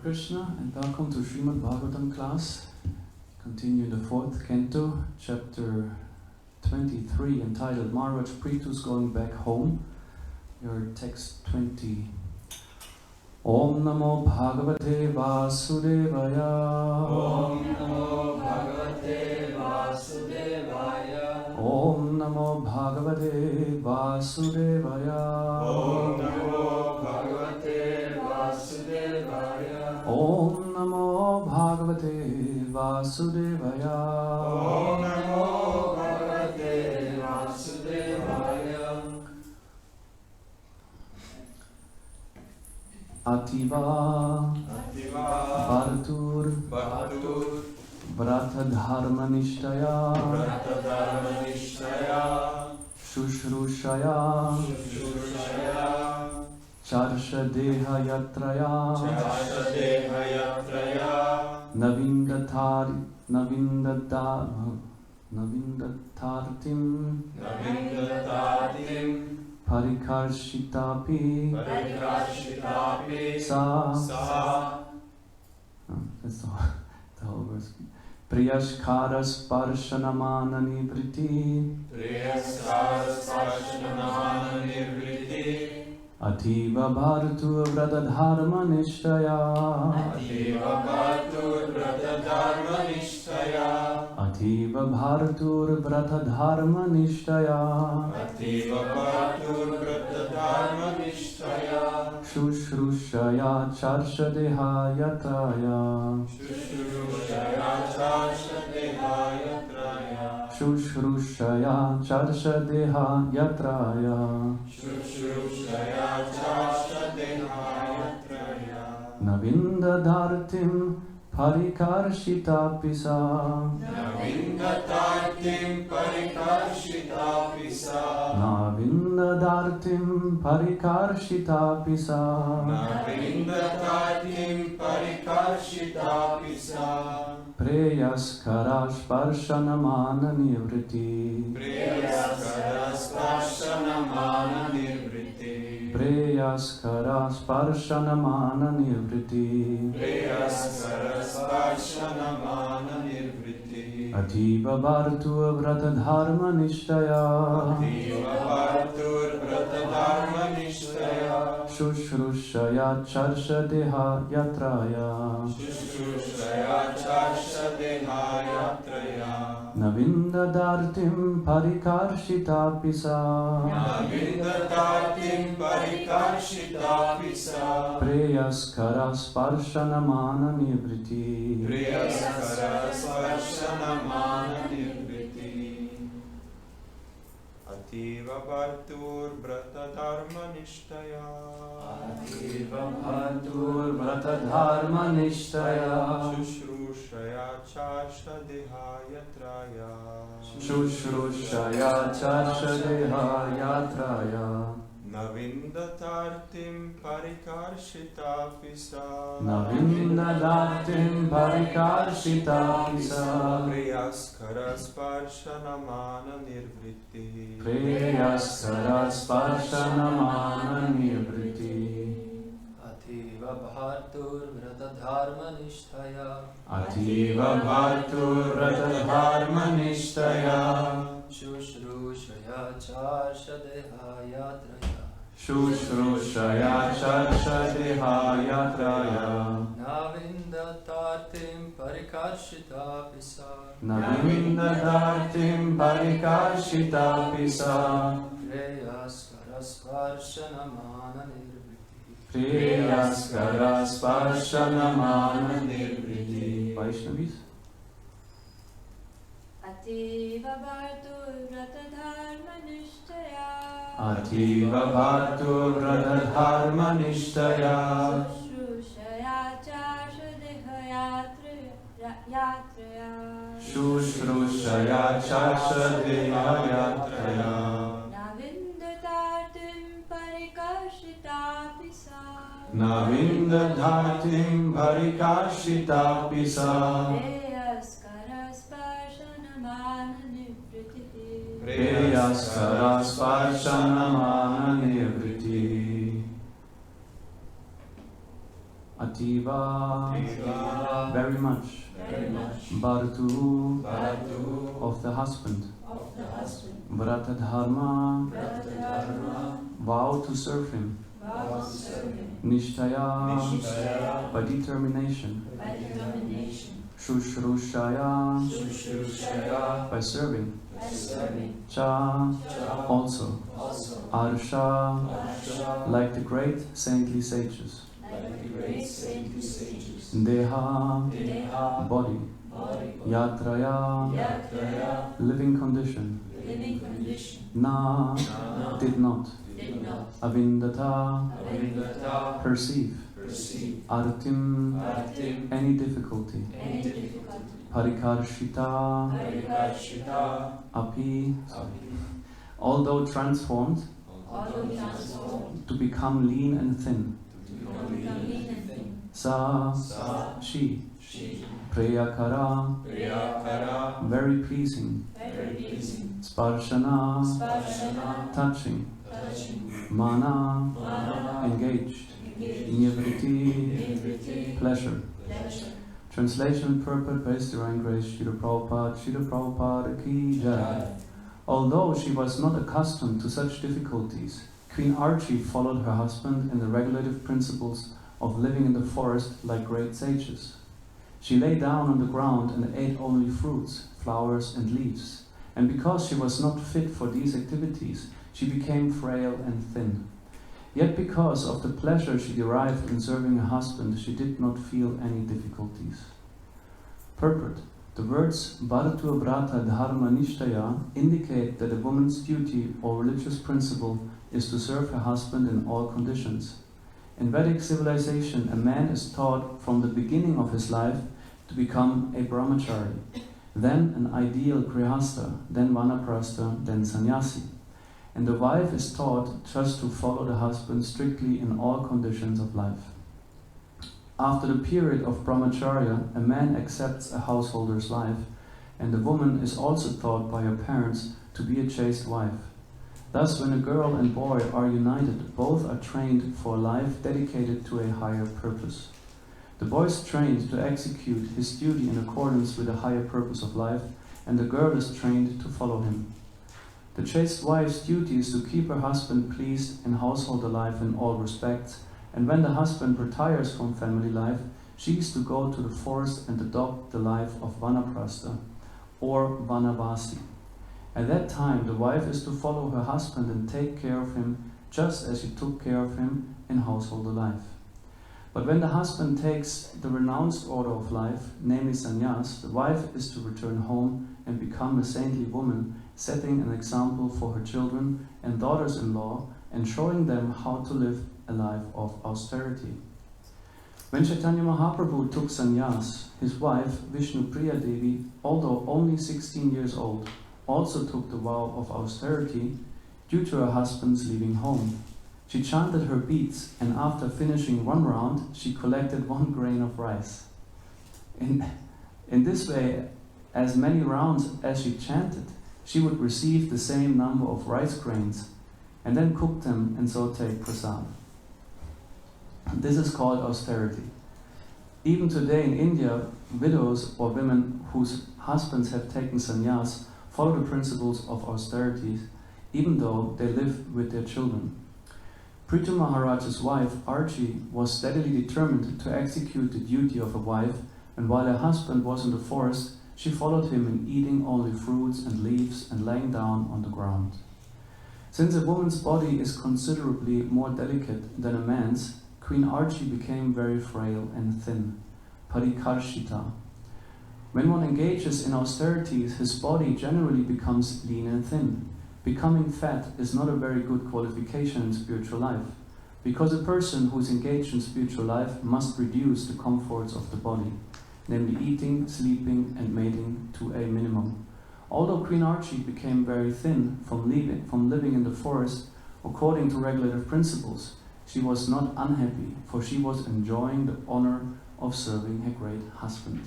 Krishna and welcome to Srimad Bhagavatam class. Continue the 4th canto, chapter 23, entitled Maharaj Prithu's Going Back Home. Your text 20. Om Namo Bhagavate Vasudevaya. Om Namo Bhagavate Vasudevaya. Om Namo Bhagavate Vasudevaya. Om Namo Bhagavate Vasudevaya. Om Namo Bhagavate Vasudevaya. Om Namo Bhagavate Vasudevaya. Ativa Bhartur Vrata Dharma Nishtaya Shushrushaya Charsha Deha Yatraya Navindatartim Parikarshitapi Sa. That's the whole verse. Priyashkara Sparshanamana Nivriti Ativa Bhartu Vrata Dharma Nishtaya Ativa Bhartur Vrata Dharma Nishtaya Shushrushaya Charshadeha Yatraya Shushrushaya Charshadeha Yatraya Navindadartim Parikarshitapisa Navindadartim Parikarshitapisa Preyaskara Sparshanamana Nivriti Preyaskara Sparshanamana Nivriti Ativa Bhartu Vrata Dharma Nishtaya Shushrushaya Charshadeha Yatraya Navindadartim Parikarshitapisa Preyaskara Sparshanamana Nivriti Ativa Bhartur Vrata Dharma Nishtaya Shushrushaya Charshadeha Yatraya Navindadartim Parikarshitapisa Preyaskara Sparshanamana Nivriti Ativa Bhartur Vrata Dharma Nishtaya Shushrushaya Charshadeha Yatraya Navindadartim Parikarshitapisa Preyaskara Sparshanamana Nivriti. Vaishnavis. Ativa Bhartur Vrata Dharma Nishtaya Shushrushaya Charshadeha Yatraya Navindadartim Parikarshitapisa Preyaskara Priyaskara Sparshanamana Nivriti. Ativa, very much, Bharatu, of the husband, Vrata Dharma, vow to serve him, Nishtaya, by determination, Shushrushaya, by serving, Cha, also, Arsha, like the great saintly sages, Deha, body, Yatraya, living condition, Na, did not, Avindata, perceive, Artim, any difficulty, Parikarshita, Api, although transformed, to become lean and thin, Sa, she, Priyakara, very pleasing, Sparshana, touching, Mana, engaged, Nivriti, pleasure. Translation and purport by His Divine Grace, Srila Prabhupada ki jai. Although she was not accustomed to such difficulties, Queen Archie followed her husband in the regulative principles of living in the forest like great sages. She lay down on the ground and ate only fruits, flowers and leaves, and because she was not fit for these activities, she became frail and thin. Yet because of the pleasure she derived in serving her husband, she did not feel any difficulties. Purport. The words Bharatu Vrata Dharma Nishtaya indicate that a woman's duty or religious principle is to serve her husband in all conditions. In Vedic civilization, a man is taught from the beginning of his life to become a brahmachari, then an ideal grihastha, then vanaprastha, then sannyasi. And the wife is taught just to follow the husband strictly in all conditions of life. After the period of brahmacharya, a man accepts a householder's life, and the woman is also taught by her parents to be a chaste wife. Thus, when a girl and boy are united, both are trained for a life dedicated to a higher purpose. The boy is trained to execute his duty in accordance with the higher purpose of life, and the girl is trained to follow him. The chaste wife's duty is to keep her husband pleased in household life in all respects, and when the husband retires from family life, she is to go to the forest and adopt the life of vanaprastha, or vanavasi. At that time, the wife is to follow her husband and take care of him just as she took care of him in household life. But when the husband takes the renounced order of life, namely sannyas, the wife is to return home and become a saintly woman, setting an example for her children and daughters-in-law and showing them how to live a life of austerity. When Chaitanya Mahaprabhu took sannyas, his wife, Vishnu Priya Devi, although only 16 years old, also took the vow of austerity due to her husband's leaving home. She chanted her beads, and after finishing one round, she collected 1 grain of rice. In this way, as many rounds as she chanted, she would receive the same number of rice grains, and then cook them and so take prasad. This is called austerity. Even today in India, widows or women whose husbands have taken sannyas follow the principles of austerity, even though they live with their children. Prithu Maharaj's wife, Archie, was steadily determined to execute the duty of a wife, and while her husband was in the forest, she followed him in eating only fruits and leaves and laying down on the ground. Since a woman's body is considerably more delicate than a man's, Queen Archie became very frail and thin, parikarshita. When one engages in austerities, his body generally becomes lean and thin. Becoming fat is not a very good qualification in spiritual life, because a person who is engaged in spiritual life must reduce the comforts of the body, namely eating, sleeping, and mating to a minimum. Although Queen Archie became very thin from living in the forest according to regulative principles, she was not unhappy, for she was enjoying the honor of serving her great husband.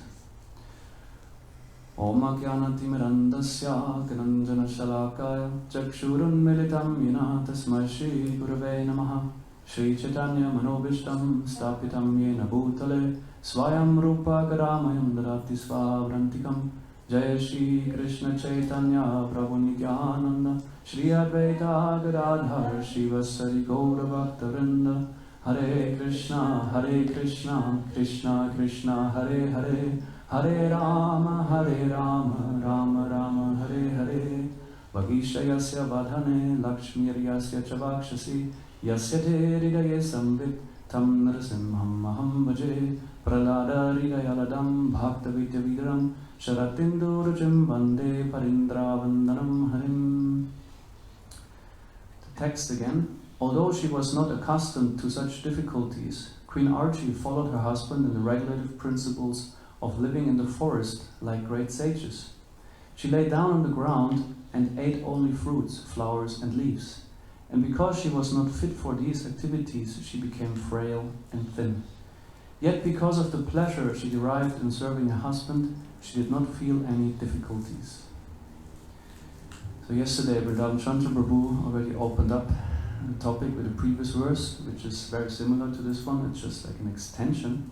Om Ajnanatimirandasya Gananjana Shalakaya Chakshurunmilitam Yena Tasmai Shri Gurave Namaha Shri Chaitanya Manobishtam Stapitam Yena Bhutale Swayam Rupa Garamayam Dadati Svabrantikam Jaya Shri Krishna Chaitanya Prabhu Nityananda Shri Advaita Gadadhar Shivasari Gaura Bhaktarinda Hare Krishna Krishna Krishna Hare Hare Hare Rama Rama Rama Hare Hare Vagishayasya Vadhane Lakshmiryasya Chavakshasi Yasya Te Hridaye Samvit Tam Narasimham Maham Bhaje Pralada Hridayaladam Bhakta Vidyavidram Sharatindurajam Vande Parindra Vandanam Harim. The text again. Although she was not accustomed to such difficulties, Queen Archie followed her husband in the regulative principles of living in the forest like great sages. She lay down on the ground and ate only fruits, flowers and leaves. And because she was not fit for these activities, she became frail and thin. Yet because of the pleasure she derived in serving her husband, she did not feel any difficulties. So yesterday, Vrindavan Chandra Prabhu already opened up the topic with the previous verse, which is very similar to this one. It's just like an extension.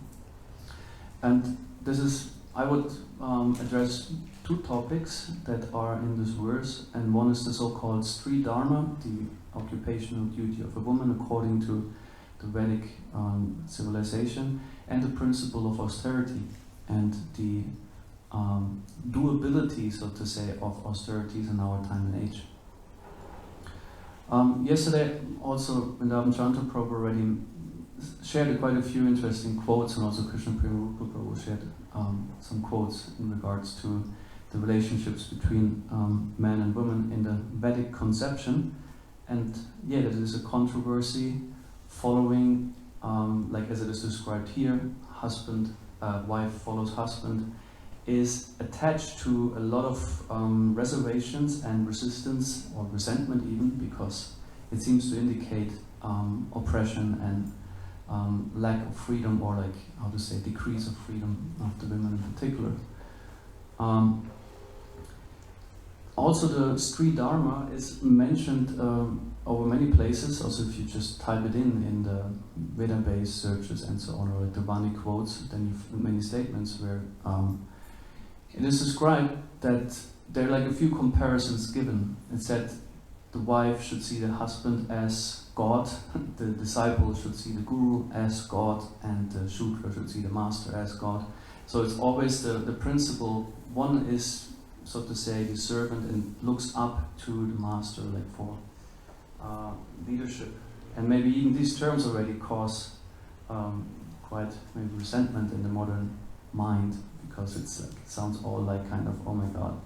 And this is, I would address two topics that are in this verse, and one is the so-called Sri Dharma, the occupational duty of a woman according to the Vedic civilization, and the principle of austerity and the doability, so to say, of austerities in our time and age. Yesterday, also, Vrindavan Chandra Prabhu already shared quite a few interesting quotes, and also Krishna Prema Prabhu shared some quotes in regards to the relationships between men and women in the Vedic conception. And yeah, that is a controversy following, like as it is described here, wife follows husband, is attached to a lot of reservations and resistance or resentment even, because it seems to indicate oppression and lack of freedom, or like, how to say, decrease of freedom of the women in particular. Also the Sri Dharma is mentioned over many places. Also if you just type it in the Veda-based searches and so on, or the Vani quotes, then you find many statements where it is described that there are like a few comparisons given. It said the wife should see the husband as God, the disciple should see the guru as God, and the Shudra should see the master as God. So it's always the principle, one is, so to say, the servant and looks up to the master, like for leadership. And maybe even these terms already cause quite maybe resentment in the modern mind, because it's like, it sounds all like kind of, oh my God,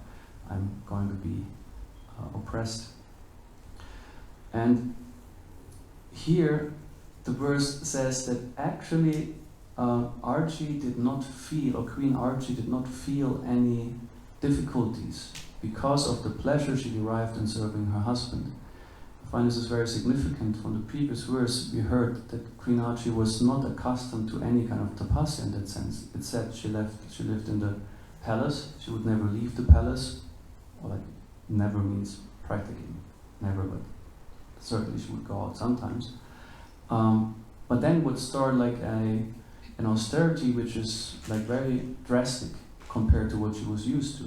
I'm going to be oppressed. And here the verse says that actually Archie did not feel, or Queen Archie did not feel any difficulties because of the pleasure she derived in serving her husband. I find this is very significant. From the previous verse we heard that Queen Archie was not accustomed to any kind of tapasya in that sense. It said she lived in the palace, she would never leave the palace, or like never means practically never, but certainly she would go out sometimes. But then would start like an austerity which is like very drastic compared to what she was used to.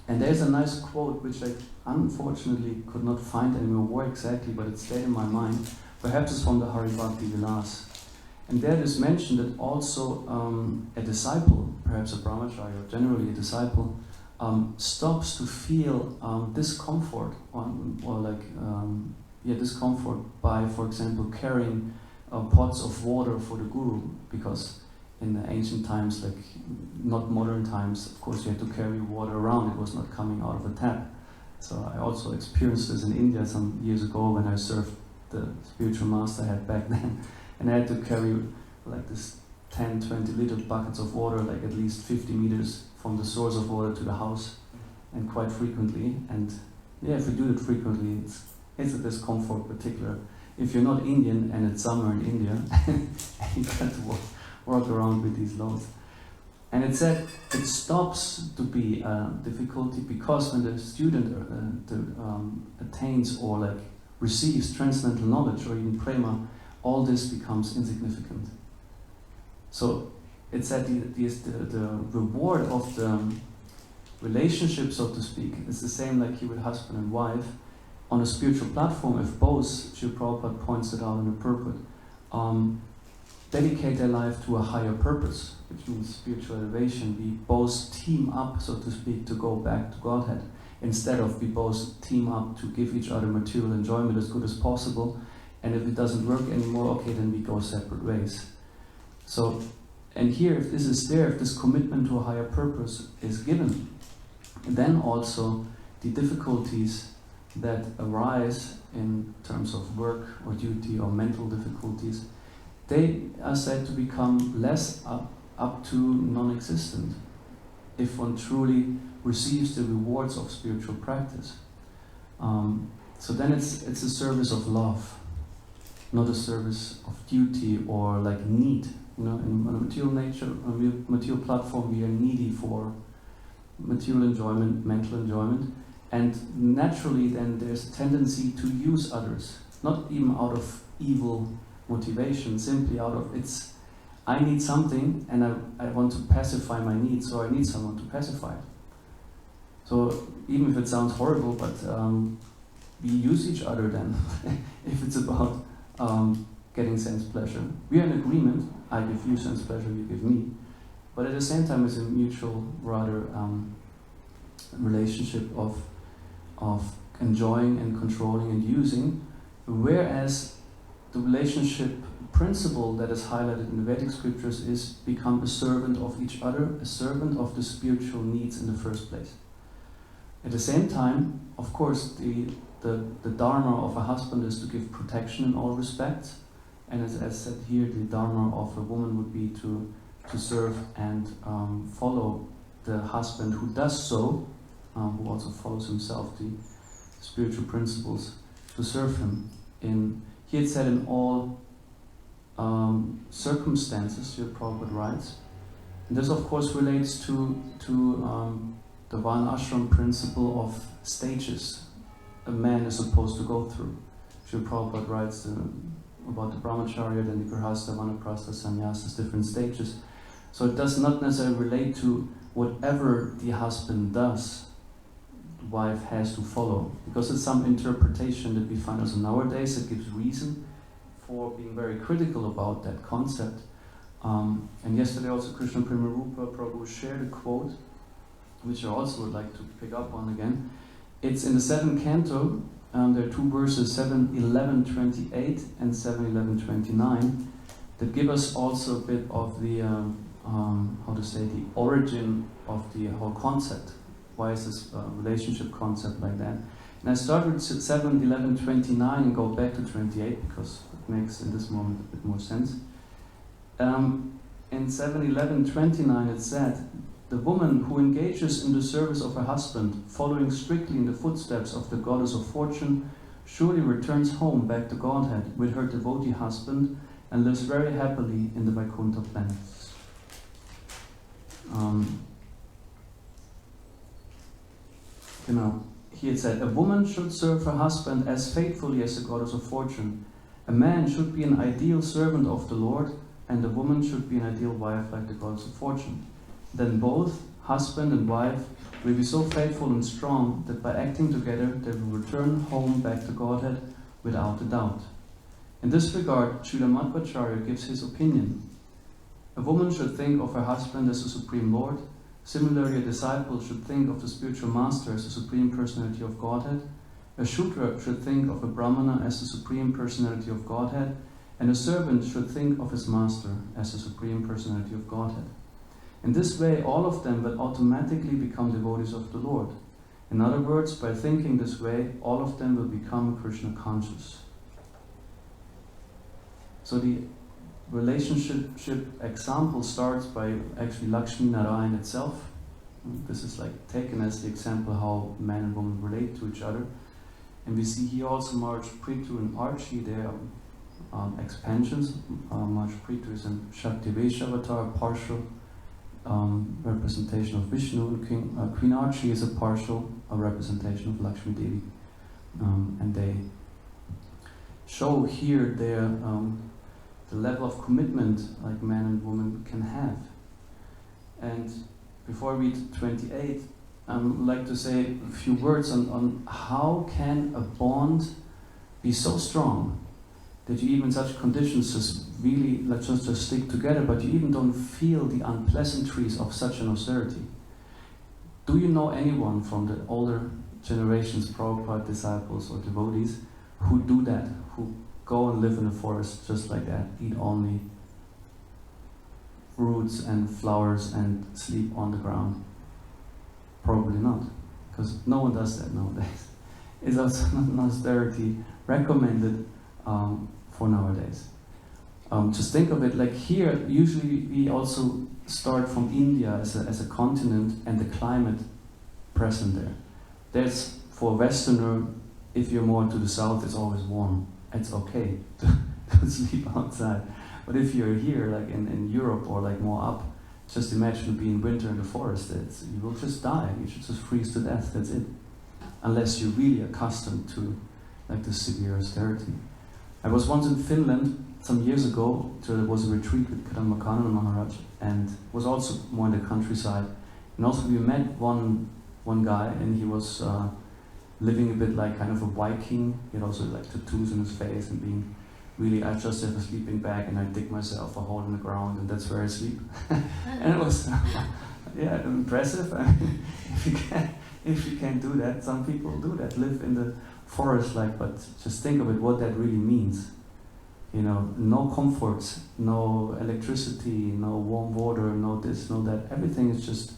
And there's a nice quote which I unfortunately could not find anymore where exactly, but it stayed in my mind. Perhaps it's from the Hari Bhakti Vilas. And there it is mentioned that also a disciple, perhaps a brahmachari or generally a disciple, stops to feel discomfort, discomfort by, for example, carrying pots of water for the guru, because in the ancient times, like not modern times, of course you had to carry water around, it was not coming out of a tap. So I also experienced this in India some years ago when I served the spiritual master I had back then, and I had to carry like this 10-20 liter buckets of water, like at least 50 meters from the source of water to the house, and quite frequently. And yeah, if you do it frequently, it's a discomfort, particular if you're not Indian and it's summer in India and you got to walk around with these loads. And it said it stops to be a difficulty because when the student attains or like receives transcendental knowledge or even prema, all this becomes insignificant. So it said the reward of the relationship, so to speak, is the same like here with husband and wife. On a spiritual platform, if both, Srila Prabhupada points it out in the purport, dedicate their life to a higher purpose, which means spiritual elevation, we both team up, so to speak, to go back to Godhead, instead of we both team up to give each other material enjoyment as good as possible, and if it doesn't work anymore, okay, then we go separate ways. So, and here, if this is there, if this commitment to a higher purpose is given, then also the difficulties that arise in terms of work or duty or mental difficulties, they are said to become less up to non-existent if one truly receives the rewards of spiritual practice. So then it's a service of love, not a service of duty or like need. You know, in a material nature, on a material platform, we are needy for material enjoyment, mental enjoyment, and naturally then there's a tendency to use others, not even out of evil motivation, simply out of I need something and I want to pacify my needs, so I need someone to pacify it. So even if it sounds horrible, but we use each other then, if it's about getting sense pleasure. We are in agreement, I give you sense pleasure, you give me, but at the same time it's a mutual, rather, relationship of enjoying and controlling and using, whereas the relationship principle that is highlighted in the Vedic scriptures is become a servant of each other, a servant of the spiritual needs in the first place. At the same time, of course, the dharma of a husband is to give protection in all respects, and as said here, the dharma of a woman would be to serve and follow the husband who does so, who also follows himself the spiritual principles, to serve him in. Here it said in all circumstances, your Prabhupada writes. And this of course relates to the Varnashram principle of stages a man is supposed to go through. Srila Prabhupada writes about the brahmacharya, then the grihastha, vanaprastha, sannyasas, different stages. So it does not necessarily relate to whatever the husband does, the wife has to follow, because it's some interpretation that we find also nowadays that gives reason for being very critical about that concept. And yesterday also Krishna Premarupa Prabhu shared a quote, which I also would like to pick up on again. It's in the 7th canto, there are two verses, 7:11:28 and 7:11:29, that give us also a bit of the, the origin of the whole concept. Why is this relationship concept like that? And I start with 7:11:29 and go back to 28 because it makes in this moment a bit more sense. In 7:11:29 it said, "The woman who engages in the service of her husband, following strictly in the footsteps of the goddess of fortune, surely returns home back to Godhead with her devotee husband and lives very happily in the Vaikuntha planets." Here it said, "A woman should serve her husband as faithfully as the goddess of fortune. A man should be an ideal servant of the Lord, and a woman should be an ideal wife like the goddess of fortune. Then both, husband and wife, will be so faithful and strong that by acting together they will return home back to Godhead without a doubt." In this regard, Srila Madhvacharya gives his opinion. A woman should think of her husband as the Supreme Lord. Similarly, a disciple should think of the spiritual master as the Supreme Personality of Godhead. A Shudra should think of a Brahmana as the Supreme Personality of Godhead. And a servant should think of his master as the Supreme Personality of Godhead. In this way, all of them will automatically become devotees of the Lord. In other words, by thinking this way, all of them will become Krishna conscious. So the relationship example starts by actually Lakshmi Narayan itself. This is like taken as the example how man and woman relate to each other. And we see here also Maharaj Prithu and Archie, they are expansions. Maharaj Prithu is an Shaktivesha avatar, partial representation of Vishnu, and Queen Archie is a partial representation of Lakshmi Devi. And they show here the level of commitment like man and woman can have. And before I read 28, I would like to say a few words on how can a bond be so strong that you even in such conditions just really, let's just stick together, but you even don't feel the unpleasantries of such an austerity. Do you know anyone from the older generations, Prabhupada disciples or devotees, who do that, who go and live in the forest just like that, eat only roots and flowers and sleep on the ground? Probably not, because no one does that nowadays. It's also not an austerity recommended for nowadays. Just think of it like here, usually we also start from India as a continent and the climate present there. There's, for a Westerner, if you're more to the south, it's always warm. It's okay to sleep outside. But if you're here, like in Europe or like more up, just imagine being winter in the forest. You will just die. You should just freeze to death. That's it. Unless you're really accustomed to like the severe austerity. I was once in Finland some years ago. There was a retreat with Kadambakananda Maharaj, and was also more in the countryside. And also we met one guy, and he was living a bit like kind of a Viking. He had also like tattoos on his face and being really, I just have a sleeping bag and I dig myself a hole in the ground and that's where I sleep. And it was, yeah, impressive. I mean, if you can do that, some people do that, live in the forest like, but just think of it, what that really means. You know, no comforts, no electricity, no warm water, no this, no that. Everything is just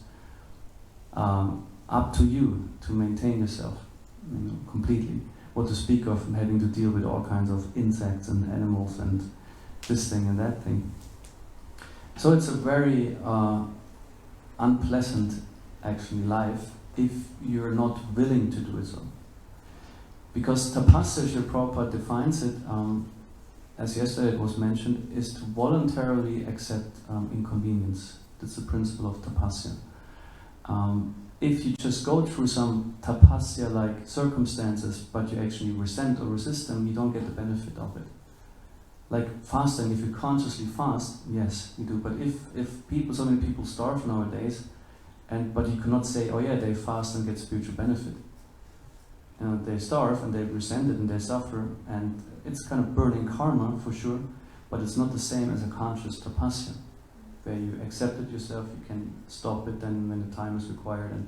up to you to maintain yourself, you know, completely. What to speak of having to deal with all kinds of insects and animals and this thing and that thing. So it's a very unpleasant, actually, life if you're not willing to do it so. Because tapasya, Srila Prabhupada defines it, as yesterday it was mentioned, is to voluntarily accept inconvenience. That's the principle of tapasya. If you just go through some tapasya-like circumstances, but you actually resent or resist them, you don't get the benefit of it. Like fasting, if you consciously fast, yes, you do. But if so many people starve nowadays, but you cannot say, oh yeah, they fast and get spiritual benefit. You know, they starve and they resent it and they suffer, and it's kind of burning karma for sure, but it's not the same as a conscious tapasya, where you accept it yourself, you can stop it then when the time is required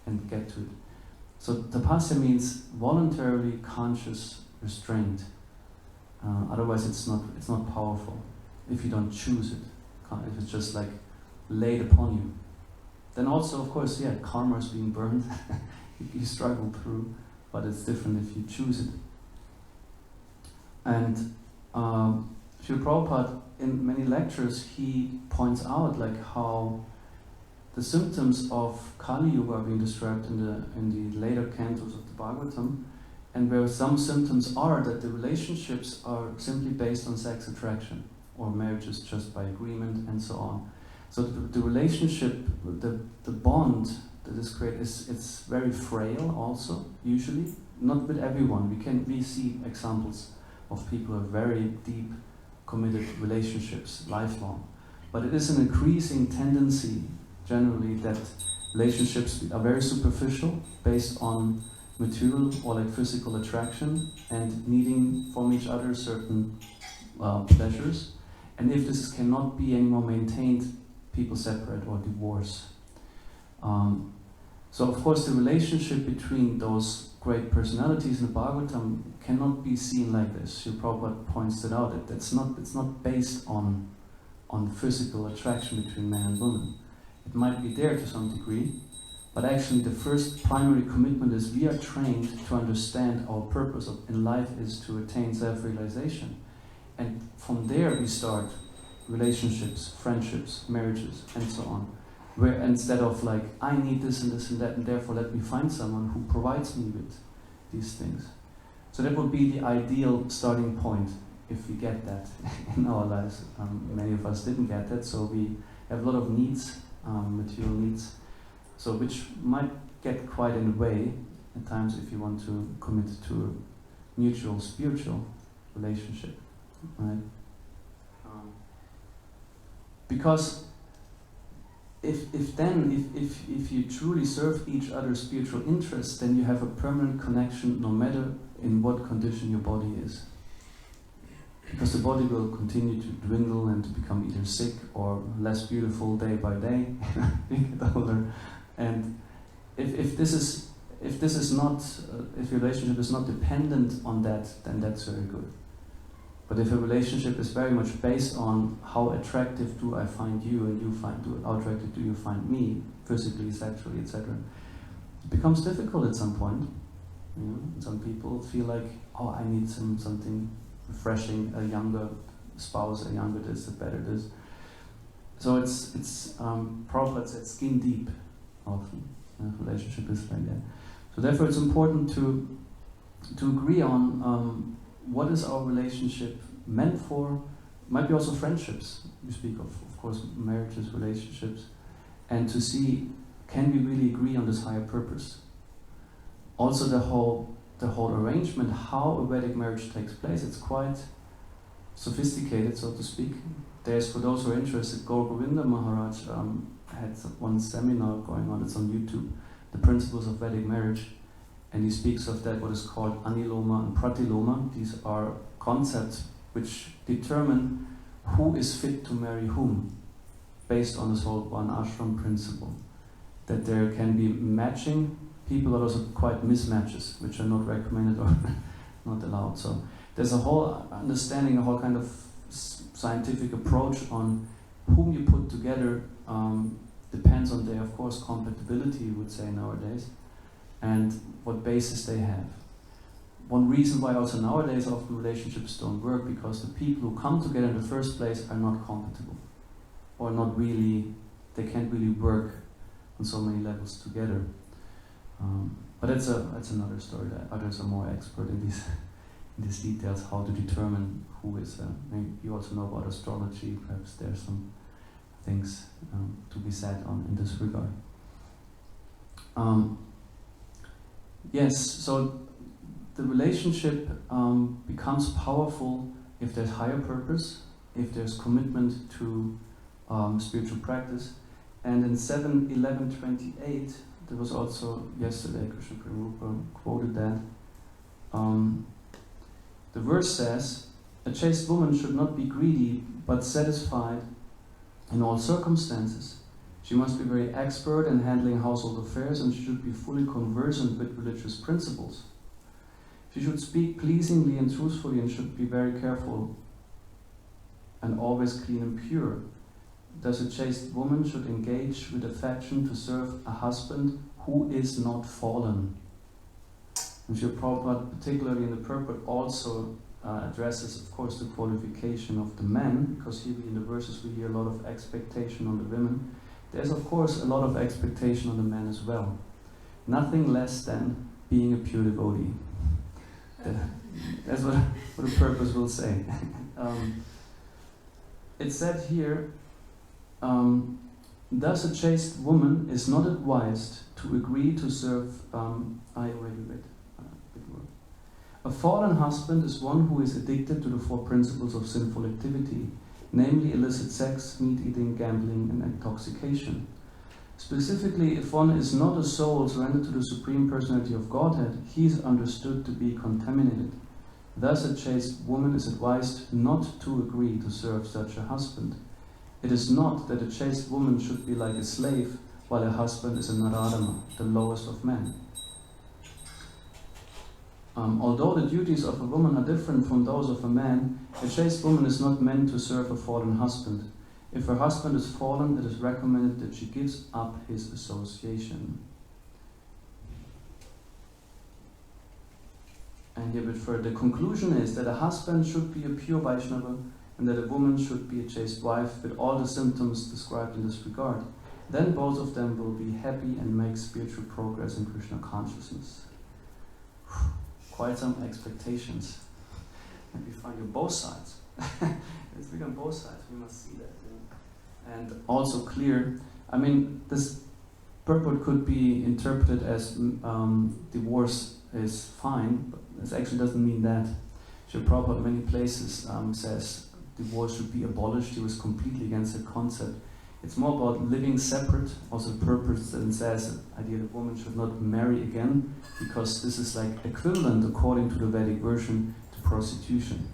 and get to it. So tapasya means voluntarily conscious restraint. Otherwise it's not powerful if you don't choose it. If it's just like laid upon you. Then also, of course, yeah, karma is being burned. You struggle through, but it's different if you choose it. And Srila Prabhupada, in many lectures, he points out like how the symptoms of Kali Yuga are being described in the later cantos of the Bhagavatam, and where some symptoms are that the relationships are simply based on sex attraction, or marriages just by agreement, and so on. So the relationship, the bond that is created, it's very frail also, usually. Not with everyone. We see examples of people who have very deep, committed relationships, lifelong. But it is an increasing tendency, generally, that relationships are very superficial, based on material or like physical attraction, and needing from each other certain pleasures. And if this cannot be anymore maintained, people separate or divorce. So of course the relationship between those great personalities in the Bhagavatam cannot be seen like this. Srila Prabhupada points it out, that it's not based on physical attraction between man and woman. It might be there to some degree, but actually the first primary commitment is we are trained to understand our purpose in life is to attain self-realization. And from there we start relationships, friendships, marriages, and so on. Where instead of like, I need this and this and that, and therefore let me find someone who provides me with these things. So that would be the ideal starting point if we get that in our lives. Many of us didn't get that, so we have a lot of needs material needs. So which might get quite in the way at times if you want to commit to a mutual spiritual relationship, right? Because if you truly serve each other's spiritual interests, then you have a permanent connection no matter in what condition your body is. Because the body will continue to dwindle and to become either sick or less beautiful day by day, you get older. And if your relationship is not dependent on that, then that's very good. But if a relationship is very much based on how attractive do I find you and how attractive do you find me, physically, sexually, etc., it becomes difficult at some point. You know? Some people feel like, oh, I need something refreshing, a younger spouse, a younger this, a better this. So it's Prabhupada said skin deep often. Relationship is like that. So therefore it's important to agree on what is our relationship meant for. Might be also friendships. We speak of course, marriages, relationships, and to see, can we really agree on this higher purpose? Also the whole arrangement, how a Vedic marriage takes place, it's quite sophisticated, so to speak. There's, for those who are interested, Gaur Govinda Maharaj had one seminar going on, it's on YouTube, the principles of Vedic marriage, and he speaks of that, what is called aniloma and pratiloma. These are concepts which determine who is fit to marry whom, based on this whole one ashram principle. That there can be matching people, but also quite mismatches, which are not recommended or not allowed. So there's a whole understanding, a whole kind of scientific approach on whom you put together. Depends on their, of course, compatibility, you would say nowadays, and what basis they have. One reason why also nowadays often relationships don't work, because the people who come together in the first place are not compatible, or not really, they can't really work on so many levels together. But that's another story. That others are more expert in these details, how to determine who is. Maybe you also know about astrology. Perhaps there's some things to be said on in this regard. Yes, so the relationship becomes powerful if there's higher purpose, if there's commitment to spiritual practice. And in 7:11:28, there was also yesterday, Krishna Prabhupada quoted that. The verse says, "A chaste woman should not be greedy, but satisfied in all circumstances. She must be very expert in handling household affairs, and she should be fully conversant with religious principles. She should speak pleasingly and truthfully, and should be very careful and always clean and pure. Thus a chaste woman should engage with affection to serve a husband who is not fallen." And Srila Prabhupada, particularly in the purport, also addresses, of course, the qualification of the men, because here in the verses we hear a lot of expectation on the women. There's, of course, a lot of expectation on the men as well. Nothing less than being a pure devotee. That's what the purpose will say. It said here, thus a chaste woman is not advised to agree to serve... I already read a bit more. A fallen husband is one who is addicted to the four principles of sinful activity, namely illicit sex, meat-eating, gambling, and intoxication. Specifically, if one is not a soul surrendered to the Supreme Personality of Godhead, he is understood to be contaminated. Thus a chaste woman is advised not to agree to serve such a husband. It is not that a chaste woman should be like a slave, while a husband is a Naradama, the lowest of men. Although the duties of a woman are different from those of a man, a chaste woman is not meant to serve a fallen husband. If her husband is fallen, it is recommended that she gives up his association. And here a bit further, the conclusion is that a husband should be a pure Vaishnava, and that a woman should be a chaste wife with all the symptoms described in this regard. Then both of them will be happy and make spiritual progress in Krishna consciousness. Quite some expectations. And we find you both sides. It's big on both sides, we must see that. And also clear I mean, this purport could be interpreted as divorce is fine, but this actually doesn't mean that. Srila Prabhupada in many places says divorce should be abolished. He was completely against the concept. It's more about living separate. Also, purpose and says the idea that woman should not marry again, because this is like equivalent, according to the Vedic version, to prostitution.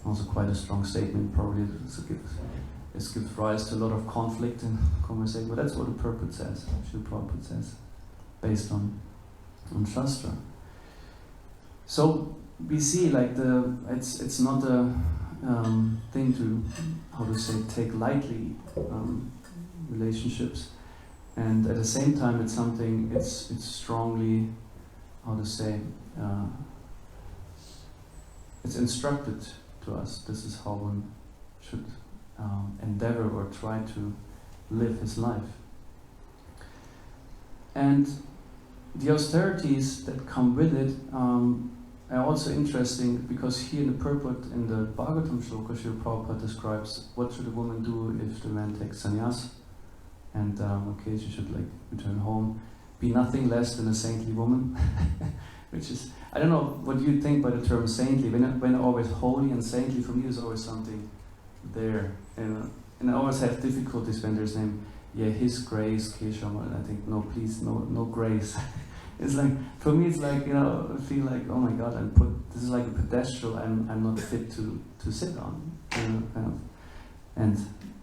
Also, quite a strong statement. Probably this gives rise to a lot of conflict in conversation. But that's what the purport says. Srila Prabhupada says, based on Shastra. So we see like it's not a thing to, how to say, take lightly, relationships, and at the same time it's something, it's strongly, how to say, it's instructed to us. This is how one should endeavor or try to live his life. And the austerities that come with it are also interesting, because here in the purport, in the Bhagavatam shloka, Srila Prabhupada describes what should a woman do if the man takes sannyas, and okay, she should like return home, be nothing less than a saintly woman, which is, I don't know what you think by the term saintly. When always holy and saintly, for me there's always something there, and I always have difficulties when there's name, His Grace, Kesham, and I think, no, please, no grace. It's like, for me it's like, I feel like, oh my God, this is like a pedestal I'm not fit to sit on, kind of. And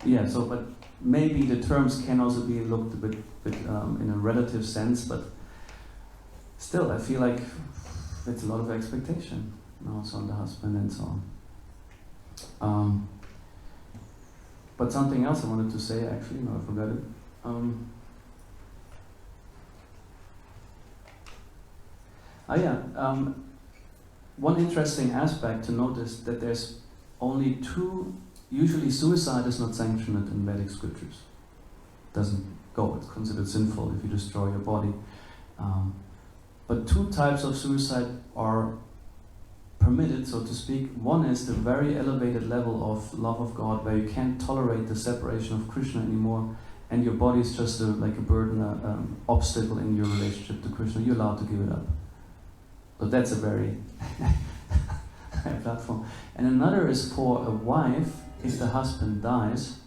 yeah, so, but maybe the terms can also be looked a bit in a relative sense, but still I feel like it's a lot of expectation also on the husband and so on. But something else I wanted to say, actually, no, I forgot it. One interesting aspect to notice that there's only two, usually suicide is not sanctioned in Vedic scriptures. Doesn't go, it's considered sinful if you destroy your body. But two types of suicide are permitted, so to speak. One is the very elevated level of love of God, where you can't tolerate the separation of Krishna anymore, and your body is just like a burden, an obstacle in your relationship to Krishna. You're allowed to give it up. So that's a very high platform. And another is for a wife, if the husband dies,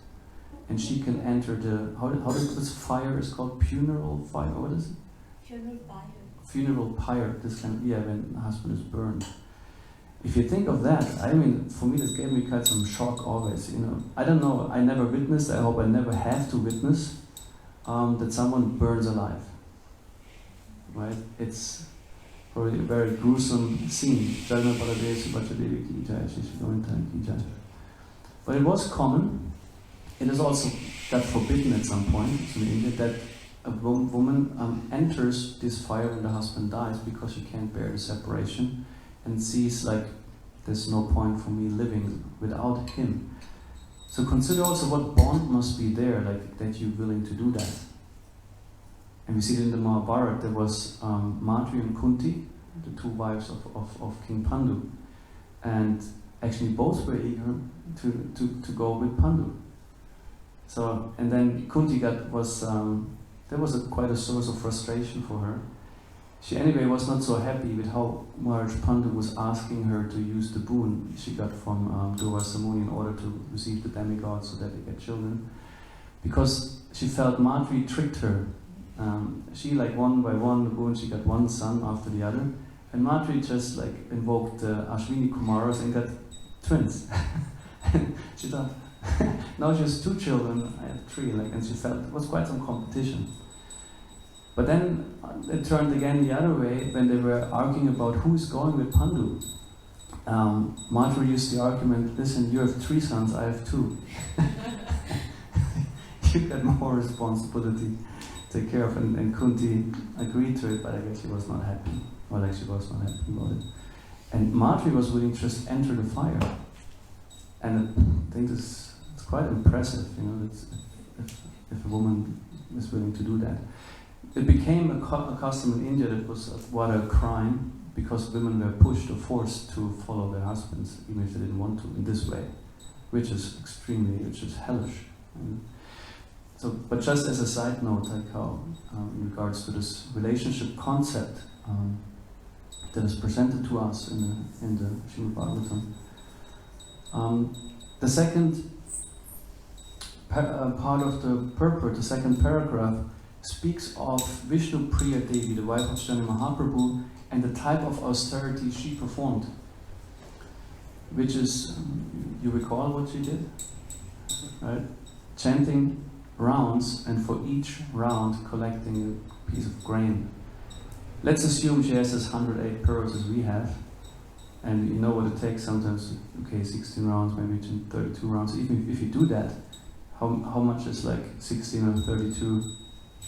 and she can enter the, how does this fire is called? Funeral fire, what is it? Funeral pyre. Funeral pyre, this kind of, when the husband is burned. If you think of that, I mean, for me this gave me quite some shock always, I don't know, I never witnessed, I hope I never have to witness, that someone burns alive. Right? It's probably a very gruesome scene. But it was common. It is also got forbidden at some point in India that a woman enters this fire when the husband dies, because she can't bear the separation and sees like there's no point for me living without him. So consider also what bond must be there, like that you're willing to do that. And we see it in the Mahabharata. There was Madri and Kunti, the two wives of King Pandu, and actually both were eager to go with Pandu. So, and then Kunti there was quite a source of frustration for her. She anyway was not so happy with how much Pandu was asking her to use the boon she got from Durvasa Muni in order to receive the demigods so that they get children, because she felt Madri tricked her. She like one by one, the boon, she got one son after the other, and Madri just like invoked Ashwini Kumaras and got twins. She thought, now she has 2 children, I have 3, and she felt it was quite some competition. But then it turned again the other way when they were arguing about who is going with Pandu. Madhuri used the argument, listen, you have 3 sons, I have 2. You get more responsibility to take care of, and Kunti agreed to it, but I guess she was not happy. Well, actually was not happy about it. And Madhuri was willing to just enter the fire. And I think it's quite impressive, if a woman is willing to do that. It became a custom in India that was what a crime, because women were pushed or forced to follow their husbands, even if they didn't want to, in this way, which is hellish. So, but just as a side note, like how, in regards to this relationship concept that is presented to us in the Srimad Bhagavatam, the second part of the purport, the second paragraph, speaks of Vishnu Priya Devi, the wife of Chaitanya Mahaprabhu, and the type of austerity she performed, which is, you recall what she did? Right? Chanting rounds, and for each round collecting a piece of grain. Let's assume she has as 108 pearls as we have, and you know what it takes sometimes, okay, 16 rounds, maybe 32 rounds. Even if you do that, how much is like 16 or 32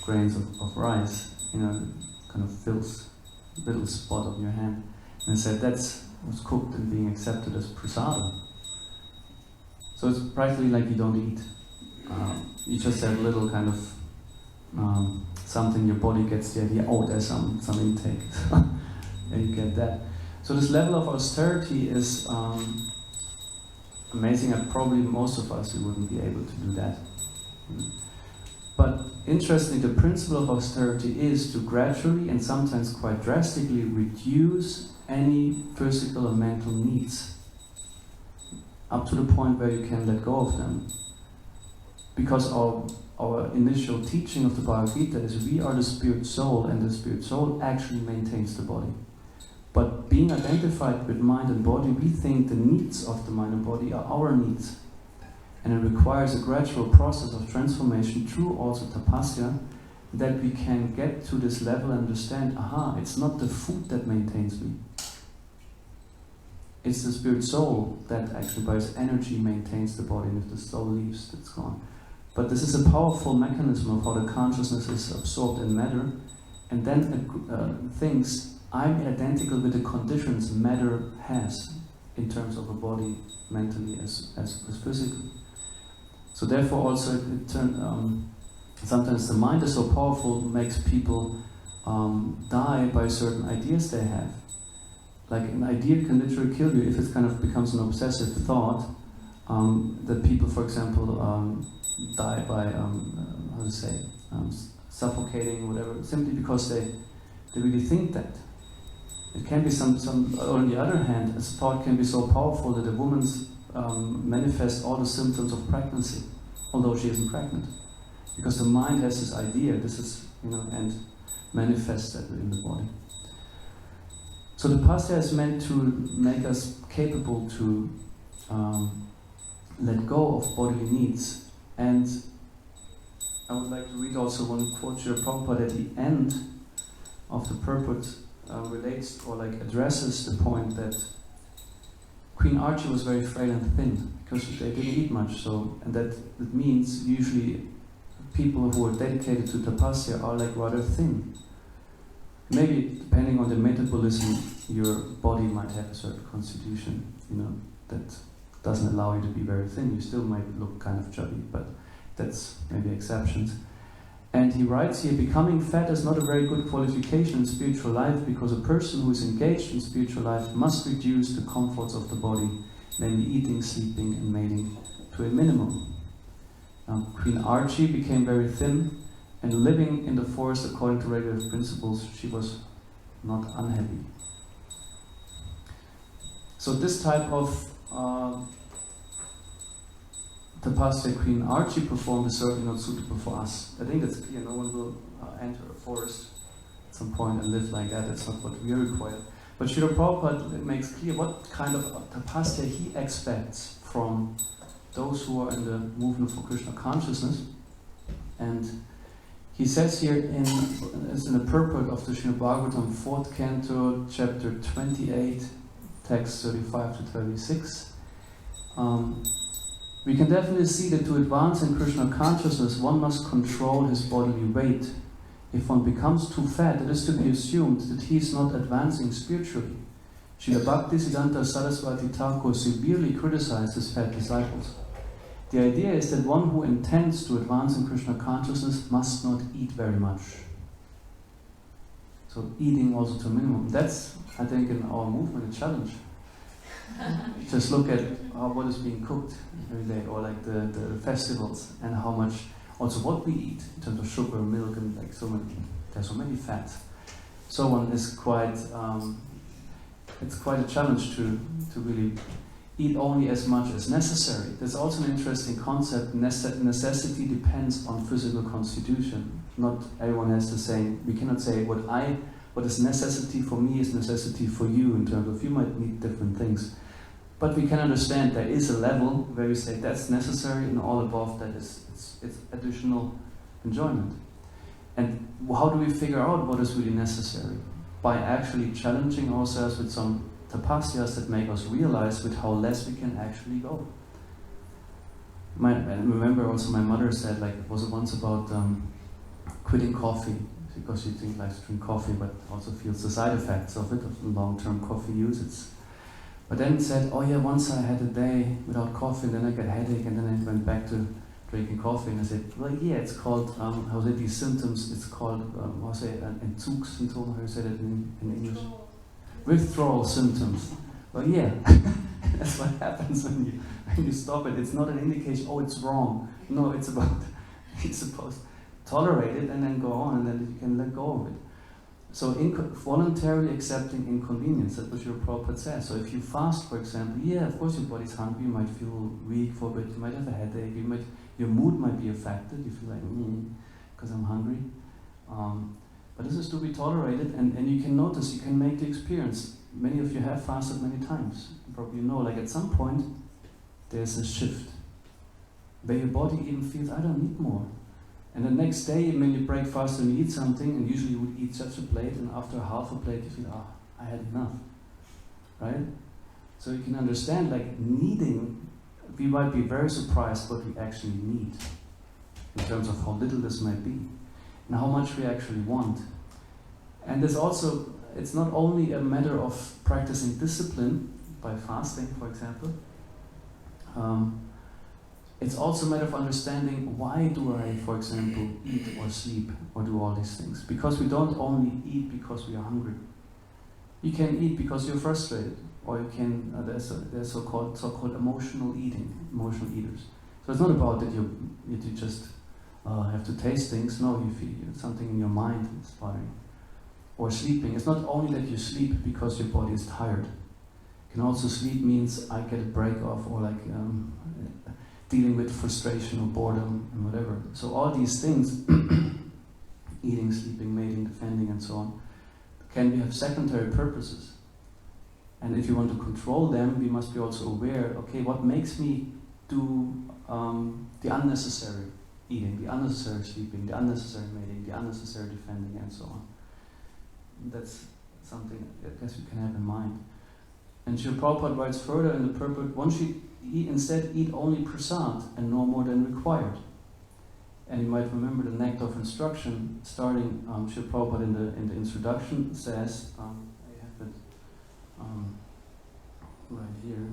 grains of rice, kind of fills a little spot on your hand. And said that's what's cooked and being accepted as prasada. So it's practically like you don't eat. You just have a little kind of something, your body gets the idea, oh, there's some intake. And you get that. So this level of austerity is amazing, and probably most of us, we wouldn't be able to do that. But interestingly, the principle of austerity is to gradually and sometimes quite drastically reduce any physical or mental needs up to the point where you can let go of them. Because our initial teaching of the Bhagavad Gita is we are the spirit soul, and the spirit soul actually maintains the body. But being identified with mind and body, we think the needs of the mind and body are our needs. And it requires a gradual process of transformation through also tapasya, that we can get to this level and understand, aha, it's not the food that maintains me. It's the spirit soul that actually by its energy maintains the body, and if the soul leaves, it's gone. But this is a powerful mechanism of how the consciousness is absorbed in matter, and then thinks, I'm identical with the conditions matter has in terms of a body, mentally as physically. So therefore also sometimes the mind is so powerful, makes people die by certain ideas they have. Like an idea can literally kill you if it kind of becomes an obsessive thought. That people, for example, die by suffocating, whatever, simply because they really think that. It can be some. Or on the other hand, a thought can be so powerful that a woman's manifests all the symptoms of pregnancy, although she isn't pregnant, because the mind has this idea. This is, and manifests that in the body. So the pasya is meant to make us capable to let go of bodily needs. And I would like to read also one quote Srila Prabhupada at the end of the purport relates or addresses the point that Queen Archie was very frail and thin because they didn't eat much. So, and that means usually people who are dedicated to tapasya are rather thin. Maybe depending on the metabolism, your body might have a certain constitution, that doesn't allow you to be very thin. You still might look kind of chubby, but that's maybe exceptions. And he writes here, becoming fat is not a very good qualification in spiritual life, because a person who is engaged in spiritual life must reduce the comforts of the body, namely eating, sleeping, and mating, to a minimum. Queen Archie became very thin, and living in the forest according to regulative principles, she was not unhappy. So this type of tapasya Queen Archie performed is certainly not suitable for us. I think it's clear, no one will enter a forest at some point and live like that. It's not what we are required. But Srila Prabhupada makes clear what kind of tapasya he expects from those who are in the movement for Krishna consciousness. And he says here, as in the purport of the Srimad Bhagavatam, 4th canto, chapter 28, text 35 to 36, we can definitely see that to advance in Krishna consciousness, one must control his bodily weight. If one becomes too fat, it is to be assumed that he is not advancing spiritually. Srila Bhaktisiddhanta Saraswati Thakur severely criticized his fat disciples. The idea is that one who intends to advance in Krishna consciousness must not eat very much. So eating also to a minimum. That's, I think, in our movement a challenge. Just look at what is being cooked every day, or the festivals, and how much Also what we eat in terms of sugar, milk, and like there's so many fats. So one is quite, it's quite a challenge to really eat only as much as necessary. There's also an interesting concept, necessity depends on physical constitution. Not everyone has the same, we cannot say what is necessity for me is necessity for you in terms of you might need different things. But we can understand there is a level where we say that's necessary and all above that is it's additional enjoyment. And how do we figure out what is really necessary? By actually challenging ourselves with some tapasyas that make us realize with how less we can actually go. I remember also my mother said, like, it was once about quitting coffee, because she didn't like to drink coffee, but also feels the side effects of it, of long-term coffee use. But then said, oh yeah, once I had a day without coffee, and then I got a headache, and then I went back to drinking coffee, and I said, well, yeah, it's called, how say these symptoms, it's called, how say, an Entzugssyndrome, how you say that in English? Withdrawal symptoms. Well, yeah, that's what happens when you stop it. It's not an indication, oh, it's wrong. No, it's about, you're supposed to tolerate it and then go on, and then you can let go of it. So voluntarily accepting inconvenience, that's what your Prabhupada says. So if you fast, for example, yeah, of course your body's hungry, you might feel weak for a bit, you might have a headache, your mood might be affected, you feel like, because I'm hungry. But this is to be tolerated, and you can notice, you can make the experience. Many of you have fasted many times. You probably know, like at some point, there's a shift, where your body even feels, I don't need more. And the next day, when you break fast and you eat something, and usually you would eat such a plate, and after half a plate you feel, I had enough, right? So you can understand, like, needing, we might be very surprised what we actually need, in terms of how little this might be, and how much we actually want. And there's also, it's not only a matter of practicing discipline, by fasting, for example, it's also a matter of understanding, why do I, for example, eat or sleep or do all these things? Because we don't only eat because we are hungry. You can eat because you're frustrated, or you can, there's so-called emotional eating, emotional eaters. So it's not about that you just have to taste things, no, you feel something in your mind is bothering. Or sleeping, it's not only that you sleep because your body is tired. You can also sleep means I get a break off, or like, dealing with frustration or boredom and whatever. So all these things, eating, sleeping, mating, defending, and so on, can have secondary purposes. And if you want to control them, we must be also aware, okay, what makes me do the unnecessary eating, the unnecessary sleeping, the unnecessary mating, the unnecessary defending, and so on. That's something I guess we can have in mind. And Srila Prabhupada writes further in the purport, one should instead eat only prasad and no more than required. And you might remember the nectar of instruction, starting Srila Prabhupada in the introduction says, I have it right here.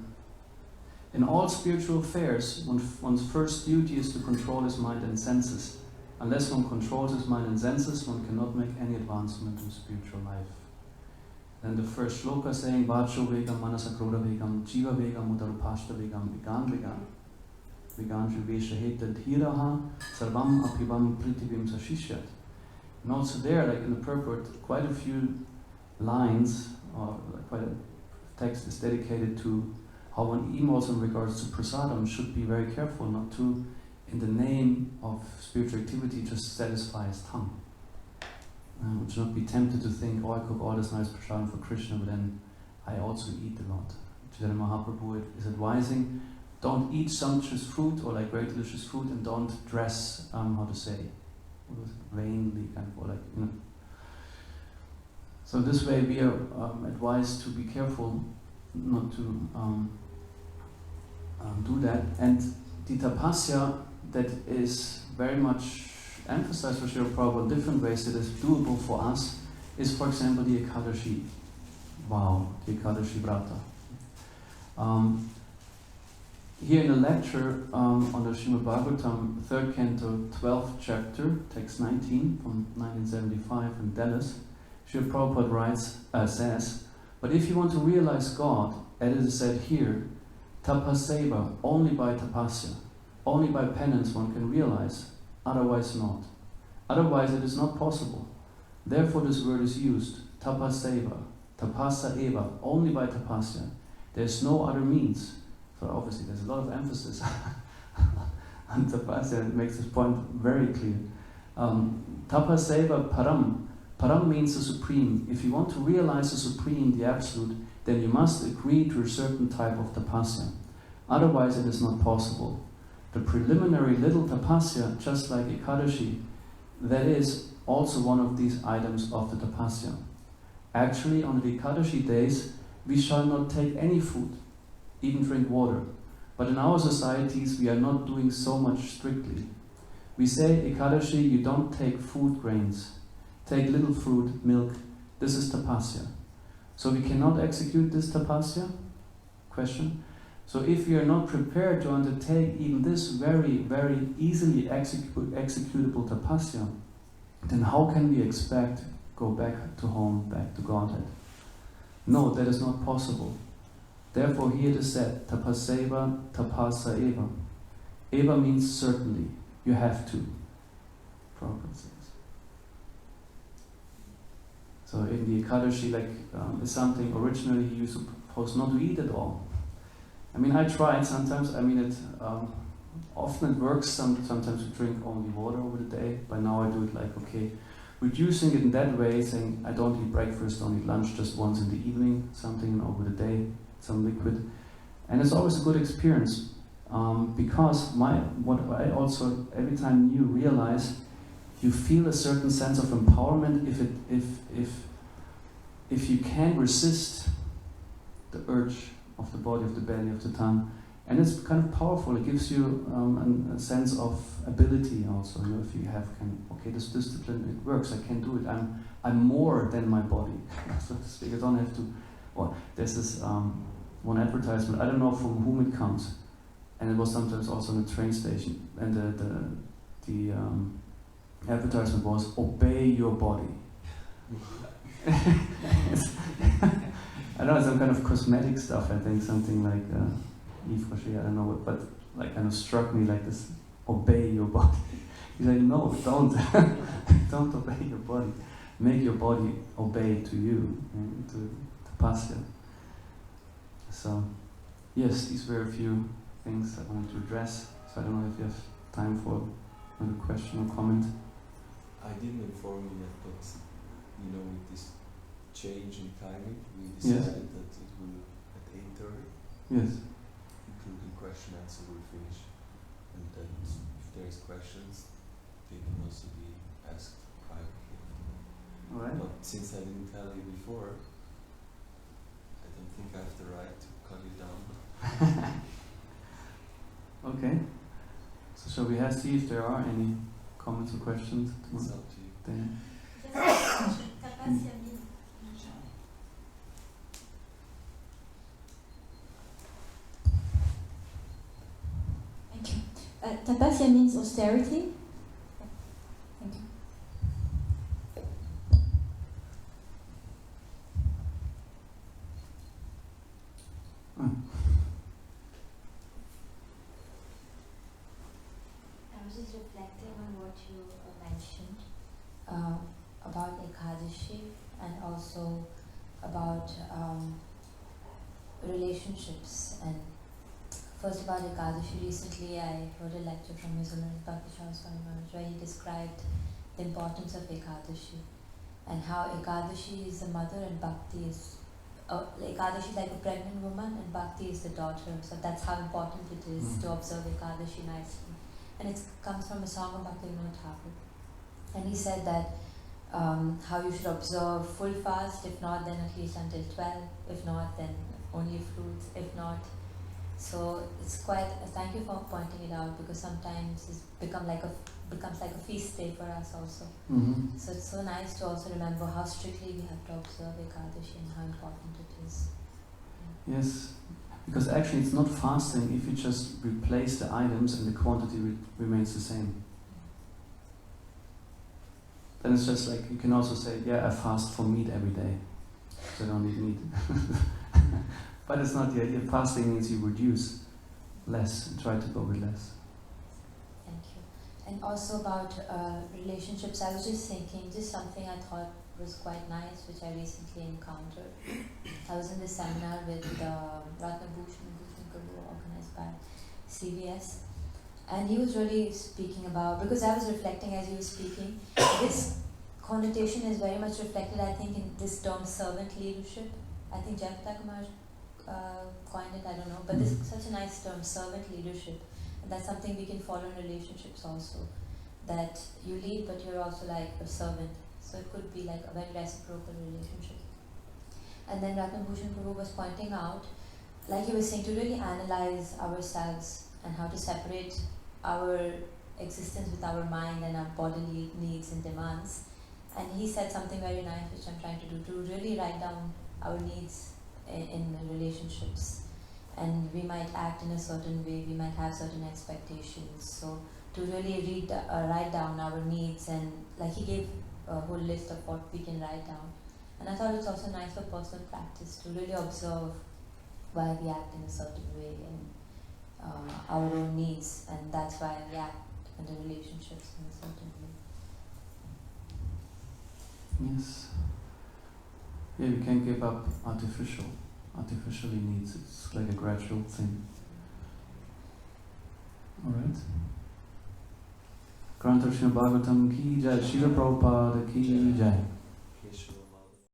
In all spiritual affairs, one's first duty is to control his mind and senses. Unless one controls his mind and senses, one cannot make any advancement in spiritual life. Then the first shloka saying, Vacho vegam, manasa krodha vegam, jiva vegam, udarupashta vegam, vigan vegam. Vigan juvesha heta dhiraha, sarvam apibam pritibim sashishyat. And also there, like in the purport, quite a few lines, or quite a text is dedicated to how one, even also in regards to prasadam, should be very careful not to, in the name of spiritual activity, just satisfy his tongue. Would not be tempted to think, oh, I cook all this nice prasadam for Krishna, but then I also eat a lot. Chaitanya Mahaprabhu is advising, don't eat sumptuous food or like very delicious food, and don't dress, how to say, vainly, kind of, or like, you know. So this way we are advised to be careful not to do that. And the tapasya that is very much emphasized for Srila Prabhupada in different ways that is doable for us is, for example, the Ekadashi vow, the Ekadashi Vrata. Here in a lecture on the Srimad Bhagavatam, 3rd canto, 12th chapter, text 19 from 1975 in Dallas, Srila Prabhupada writes, says, but if you want to realize God, as it is said here, tapaseva, only by tapasya, only by penance one can realize otherwise not. Otherwise it is not possible. Therefore this word is used, tapaseva, tapasa eva, only by tapasya. There's no other means. So obviously there's a lot of emphasis on tapasya, and it makes this point very clear. Tapaseva param. Param means the supreme. If you want to realize the supreme, the absolute, then you must agree to a certain type of tapasya. Otherwise it is not possible. The preliminary little tapasya, just like Ekadashi, that is also one of these items of the tapasya. Actually, on the Ekadashi days, we shall not take any food, even drink water. But in our societies, we are not doing so much strictly. We say, Ekadashi, you don't take food grains. Take little fruit, milk. This is tapasya. So we cannot execute this tapasya? Question. So if we are not prepared to undertake even this very, very easily executable tapasya, then how can we expect go back to home, back to Godhead? No, that is not possible. Therefore here it is said, tapaseva, tapasa eva. Eva means certainly, you have to. Prabhupada says. So in the Ekadashi, is something originally you're supposed not to eat at all. I mean, I tried sometimes. I mean, often it works. Sometimes you drink only water over the day. But now I do it reducing it in that way, saying I don't eat breakfast, don't eat lunch, just once in the evening, something over the day, some liquid, and it's always a good experience because what I also every time you realize, you feel a certain sense of empowerment if you can resist the urge of the body, of the belly, of the tongue. And it's kind of powerful. It gives you a sense of ability also. If you have this discipline, it works. I can do it. I'm more than my body, so to speak. I don't have to. Well, there's this one advertisement. I don't know from whom it comes, and it was sometimes also on the train station. And the advertisement was "Obey your body." I don't know, some kind of cosmetic stuff. I think something like. Yves Rocher, I don't know what, but kind of struck me like this, obey your body. He's like, no, don't. Don't obey your body. Make your body obey to you, to pasya. So, yes, these were a few things I wanted to address. So I don't know if you have time for another question or comment. I didn't inform you yet, but with this change in timing, we decided that it will at 8:30. Yes. Including question answer will finish, and then if there's questions, they can also be asked privately. Alright. But since I didn't tell you before, I don't think I have the right to cut you down. Okay. So shall we see if there are any comments or questions? It's up to you. Then. Tapasya means austerity. Thank you. I was just reflecting on what you mentioned about Ekadashi and also about relationships. And first about Ekadashi, recently I heard a lecture from His Holiness Bhakti Swami Maharaj where he described the importance of Ekadashi and how Ekadashi is the mother and Bhakti is Ekadashi is like a pregnant woman and Bhakti is the daughter. So that's how important it is to observe Ekadashi nicely. And it comes from a song of Bhaktivinoda Thakur. And he said that how you should observe full fast, if not then at least until 12, if not then only fruits, if not. So it's quite, thank you for pointing it out, because sometimes it's becomes like a feast day for us also. Mm-hmm. So it's so nice to also remember how strictly we have to observe Ekadashi and how important it is. Yes, because actually it's not fasting if you just replace the items and the quantity remains the same. Then it's just like, you can also say, yeah, I fast for meat every day, so I don't eat meat. But it's not the idea. Fasting means you reduce less and try to go with less. Thank you. And also about relationships, I was just thinking, just something I thought was quite nice, which I recently encountered. I was in this seminar with Ratnabhushan Guru, organized by CVS, and he was really speaking about, because I was reflecting as he was speaking, this connotation is very much reflected, I think, in this term servant leadership. I think Jayapataka Kumar coined it, I don't know, but this is such a nice term, servant leadership. And that's something we can follow in relationships also, that you lead but you're also like a servant. So it could be like a very reciprocal relationship. And then Ratnabhushan Guru was pointing out, like he was saying, to really analyze ourselves and how to separate our existence with our mind and our bodily needs and demands. And he said something very nice, which I'm trying to do, to really write down our needs in relationships. And we might act in a certain way, we might have certain expectations. So to really write down our needs, and like he gave a whole list of what we can write down. And I thought it's also nice for personal practice to really observe why we act in a certain way and our own needs, and that's why we act in the relationships in a certain way. Yes. Yeah, we can't give up artificially needs. It's like a gradual thing. Alright. Granta Srimad Bhagavatam ki jai, Srila Prabhupada ki jai.